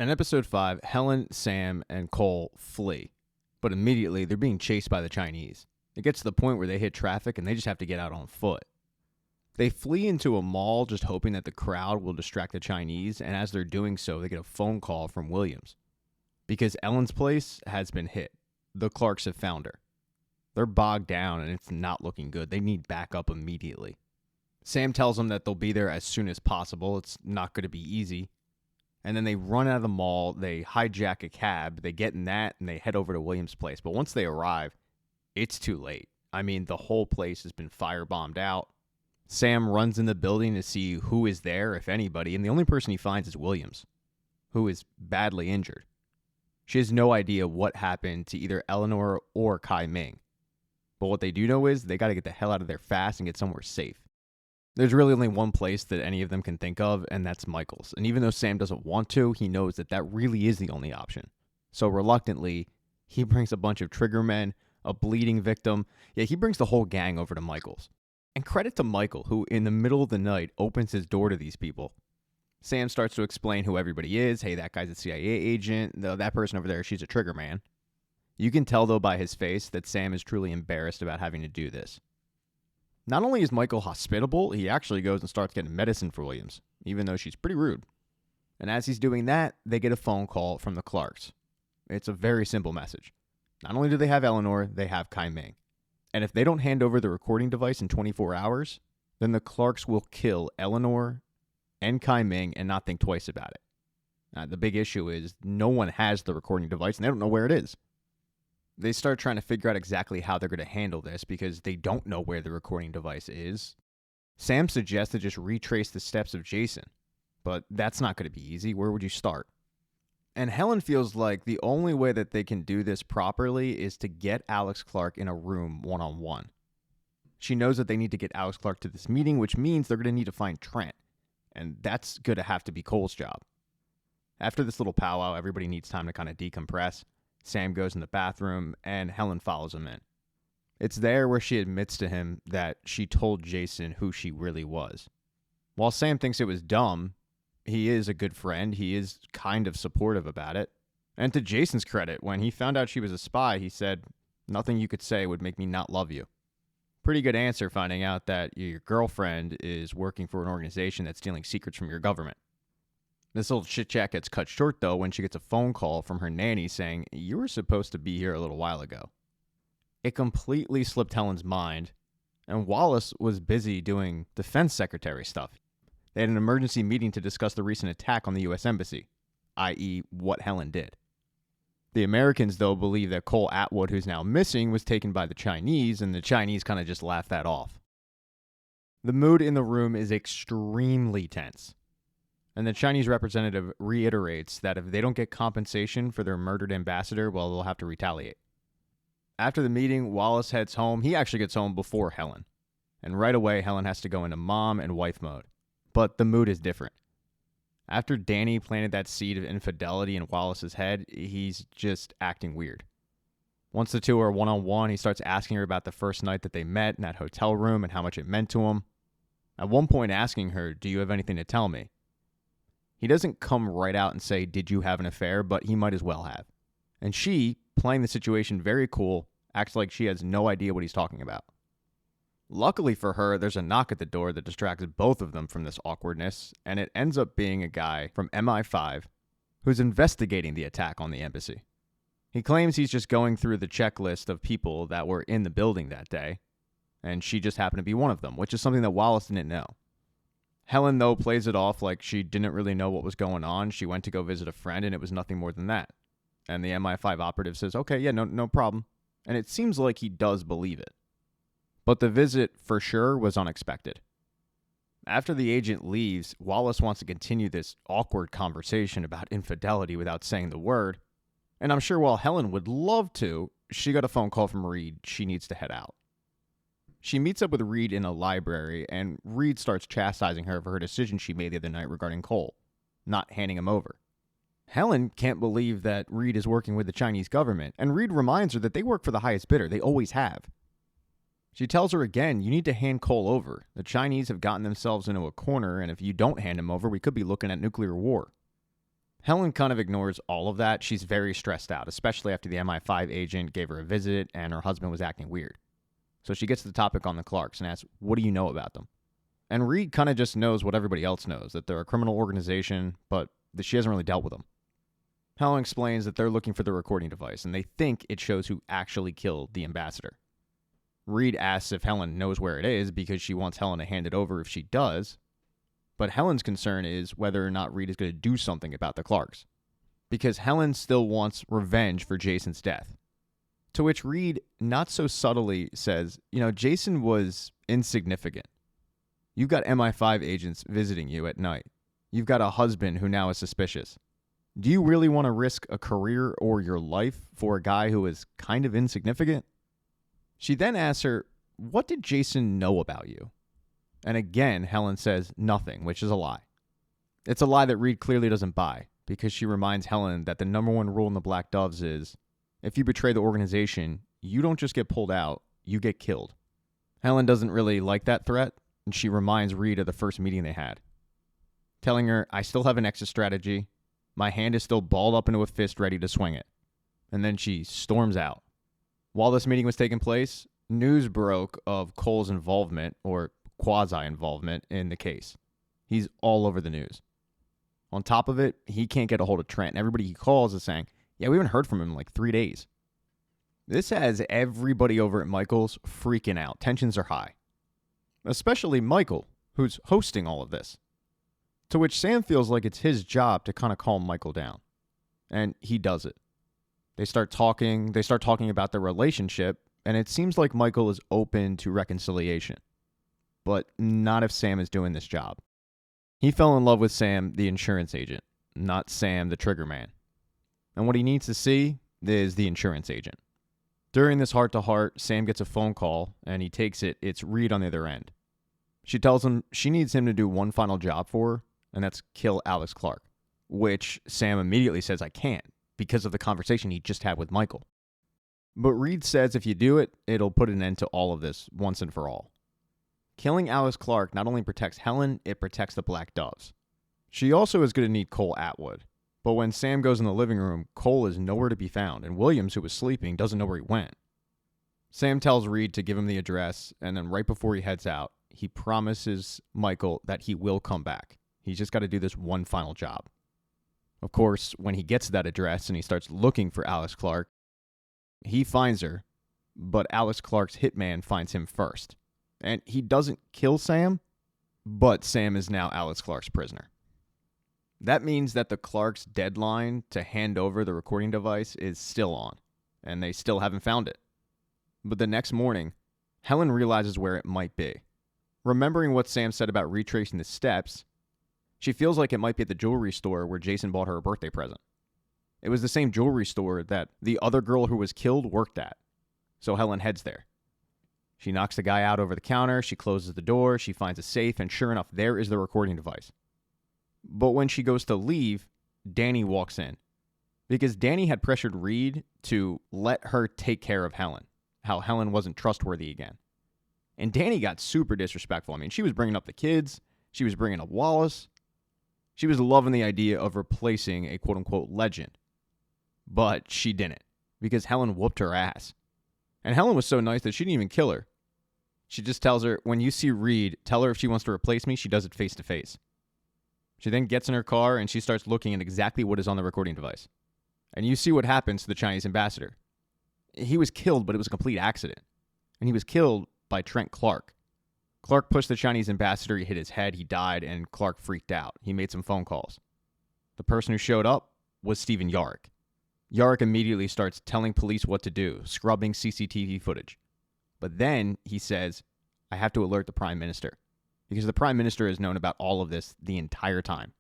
In episode 5, Helen, Sam, and Cole flee, but immediately they're being chased by the Chinese. It gets to the point where they hit traffic and they just have to get out on foot. They flee into a mall just hoping that the crowd will distract the Chinese, and as they're doing so, they get a phone call from Williams. Because Ellen's place has been hit. The Clarks have found her. They're bogged down and it's not looking good. They need backup immediately. Sam tells them that they'll be there as soon as possible. It's not going to be easy. And then they run out of the mall, they hijack a cab, they get in that, and they head over to Williams' place. But once they arrive, it's too late. I mean, the whole place has been firebombed out. Sam runs in the building to see who is there, if anybody, and the only person he finds is Williams, who is badly injured. She has no idea what happened to either Eleanor or Kai Ming. But what they do know is they got to get the hell out of there fast and get somewhere safe. There's really only one place that any of them can think of, and that's Michael's. And even though Sam doesn't want to, he knows that that really is the only option. So reluctantly, he brings a bunch of trigger men, a bleeding victim. Yeah, he brings the whole gang over to Michael's. And credit to Michael, who in the middle of the night opens his door to these people. Sam starts to explain who everybody is. Hey, that guy's a CIA agent. That person over there, she's a trigger man. You can tell, though, by his face that Sam is truly embarrassed about having to do this. Not only is Michael hospitable, he actually goes and starts getting medicine for Williams, even though she's pretty rude. And as he's doing that, they get a phone call from the Clarks. It's a very simple message. Not only do they have Eleanor, they have Kai Ming. And if they don't hand over the recording device in 24 hours, then the Clarks will kill Eleanor and Kai Ming and not think twice about it. The big issue is no one has the recording device and they don't know where it is. They start trying to figure out exactly how they're going to handle this because they don't know where the recording device is. Sam suggests to just retrace the steps of Jason, but that's not going to be easy. Where would you start? And Helen feels like the only way that they can do this properly is to get Alex Clark in a room one-on-one. She knows that they need to get Alex Clark to this meeting, which means they're going to need to find Trent, and that's going to have to be Cole's job. After this little powwow, everybody needs time to kind of decompress. Sam goes in the bathroom, and Helen follows him in. It's there where she admits to him that she told Jason who she really was. While Sam thinks it was dumb, he is a good friend. He is kind of supportive about it. And to Jason's credit, when he found out she was a spy, he said, "Nothing you could say would make me not love you." Pretty good answer, finding out that your girlfriend is working for an organization that's stealing secrets from your government. This little chit-chat gets cut short, though, when she gets a phone call from her nanny saying, "You were supposed to be here a little while ago." It completely slipped Helen's mind, and Wallace was busy doing defense secretary stuff. They had an emergency meeting to discuss the recent attack on the U.S. Embassy, i.e. what Helen did. The Americans, though, believe that Cole Atwood, who's now missing, was taken by the Chinese, and the Chinese kind of just laughed that off. The mood in the room is extremely tense. And the Chinese representative reiterates that if they don't get compensation for their murdered ambassador, well, they'll have to retaliate. After the meeting, Wallace heads home. He actually gets home before Helen. And right away, Helen has to go into mom and wife mode. But the mood is different. After Danny planted that seed of infidelity in Wallace's head, he's just acting weird. Once the two are one-on-one, he starts asking her about the first night that they met in that hotel room and how much it meant to him. At one point asking her, "Do you have anything to tell me?" He doesn't come right out and say, "Did you have an affair?" but he might as well have. And she, playing the situation very cool, acts like she has no idea what he's talking about. Luckily for her, there's a knock at the door that distracts both of them from this awkwardness, and it ends up being a guy from MI5 who's investigating the attack on the embassy. He claims he's just going through the checklist of people that were in the building that day, and she just happened to be one of them, which is something that Wallace didn't know. Helen, though, plays it off like she didn't really know what was going on. She went to go visit a friend, and it was nothing more than that. And the MI5 operative says, "Okay, yeah, no problem." And it seems like he does believe it. But the visit, for sure, was unexpected. After the agent leaves, Wallace wants to continue this awkward conversation about infidelity without saying the word. And I'm sure while Helen would love to, she got a phone call from Reed. She needs to head out. She meets up with Reed in a library, and Reed starts chastising her for her decision she made the other night regarding Cole, not handing him over. Helen can't believe that Reed is working with the Chinese government, and Reed reminds her that they work for the highest bidder. They always have. She tells her again, "You need to hand Cole over. The Chinese have gotten themselves into a corner, and if you don't hand him over, we could be looking at nuclear war." Helen kind of ignores all of that. She's very stressed out, especially after the MI5 agent gave her a visit and her husband was acting weird. So she gets to the topic on the Clarks and asks, what do you know about them? And Reed kind of just knows what everybody else knows, that they're a criminal organization, but that she hasn't really dealt with them. Helen explains that they're looking for the recording device, and they think it shows who actually killed the ambassador. Reed asks if Helen knows where it is because she wants Helen to hand it over if she does, but Helen's concern is whether or not Reed is going to do something about the Clarks, because Helen still wants revenge for Jason's death. To which Reed, not so subtly, says, Jason was insignificant. You've got MI5 agents visiting you at night. You've got a husband who now is suspicious. Do you really want to risk a career or your life for a guy who is kind of insignificant? She then asks her, what did Jason know about you? And again, Helen says nothing, which is a lie. It's a lie that Reed clearly doesn't buy, because she reminds Helen that the number one rule in the Black Doves is, if you betray the organization, you don't just get pulled out, you get killed. Helen doesn't really like that threat, and she reminds Reed of the first meeting they had, telling her, I still have an exit strategy. My hand is still balled up into a fist ready to swing it. And then she storms out. While this meeting was taking place, news broke of Cole's involvement, or quasi-involvement, in the case. He's all over the news. On top of it, he can't get a hold of Trent, and everybody he calls is saying, yeah, we haven't heard from him in like 3 days. This has everybody over at Michael's freaking out. Tensions are high. Especially Michael, who's hosting all of this. To which Sam feels like it's his job to kind of calm Michael down. And he does it. They start talking about their relationship, and it seems like Michael is open to reconciliation. But not if Sam is doing this job. He fell in love with Sam, the insurance agent, not Sam, the trigger man. And what he needs to see is the insurance agent. During this heart-to-heart, Sam gets a phone call, and he takes it. It's Reed on the other end. She tells him she needs him to do one final job for her, and that's kill Alex Clark, which Sam immediately says, I can't, because of the conversation he just had with Michael. But Reed says if you do it, it'll put an end to all of this once and for all. Killing Alex Clark not only protects Helen, it protects the Black Doves. She also is going to need Cole Atwood. But when Sam goes in the living room, Cole is nowhere to be found, and Williams, who was sleeping, doesn't know where he went. Sam tells Reed to give him the address, and then right before he heads out, he promises Michael that he will come back. He's just got to do this one final job. Of course, when he gets to that address and he starts looking for Alex Clark, he finds her, but Alex Clark's hitman finds him first. And he doesn't kill Sam, but Sam is now Alex Clark's prisoner. That means that the Clarks' deadline to hand over the recording device is still on, and they still haven't found it. But the next morning, Helen realizes where it might be. Remembering what Sam said about retracing the steps, she feels like it might be at the jewelry store where Jason bought her a birthday present. It was the same jewelry store that the other girl who was killed worked at, so Helen heads there. She knocks the guy out over the counter, she closes the door, she finds a safe, and sure enough, there is the recording device. But when she goes to leave, Danny walks in. Because Danny had pressured Reed to let her take care of Helen. How Helen wasn't trustworthy again. And Danny got super disrespectful. I mean, she was bringing up the kids. She was bringing up Wallace. She was loving the idea of replacing a quote-unquote legend. But she didn't. Because Helen whooped her ass. And Helen was so nice that she didn't even kill her. She just tells her, when you see Reed, tell her if she wants to replace me, she does it face to face. She then gets in her car and she starts looking at exactly what is on the recording device. And you see what happens to the Chinese ambassador. He was killed, but it was a complete accident. And he was killed by Trent Clark. Clark pushed the Chinese ambassador, he hit his head, he died, and Clark freaked out. He made some phone calls. The person who showed up was Stephen Yarrick. Yarrick immediately starts telling police what to do, scrubbing CCTV footage. But then he says, I have to alert the Prime Minister. Because the Prime Minister has known about all of this the entire time.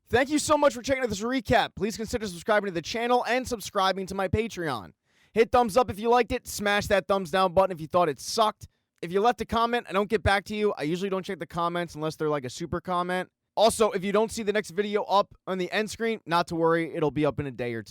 Thank you so much for checking out this recap. Please consider subscribing to the channel and subscribing to my Patreon. Hit thumbs up if you liked it. Smash that thumbs down button if you thought it sucked. If you left a comment, I don't get back to you. I usually don't check the comments unless they're like a super comment. Also, if you don't see the next video up on the end screen, not to worry, it'll be up in a day or two.